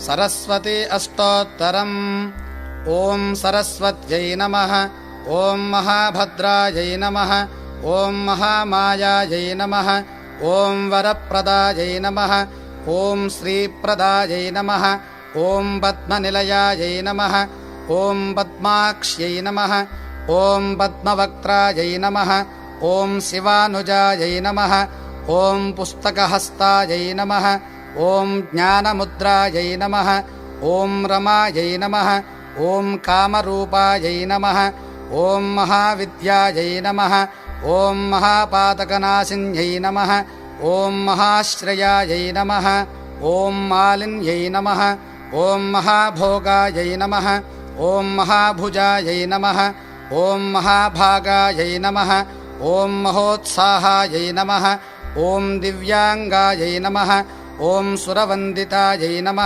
सरस्वती अष्टोत्तरम्। ॐ सरस्वत्यै नमः। ॐ महाभद्रायै नमः। ॐ महामायायै नमः। ॐ वरप्रदायै नमः। ॐ श्रीप्रदायै नमः। ॐ पद्मनिलयायै नमः। ॐ पद्माक्ष्यै नमः। ॐ पद्मवक्त्रायै नमः। ॐ शिवानुजायै नमः। ॐ पुस्तकहस्तायै नमः। ॐ ज्ञानमुद्रायै नमः। ॐ रमायै नमः। ॐ कामरूपायै नमः। ॐ महाविद्यायै नमः। ॐ महापातकनाशिन्यै नमः। ॐ महाश्रयायै नमः। ॐ मालिन्यै नमः। ॐ महाभोगायै नमः। ॐ महाभुजायै नमः। ॐ महाभागायै नमः। ॐ महोत्साहायै नमः। ॐ दिव्याङ्गायै नमः। ॐ सुरवन्दितायै नमः।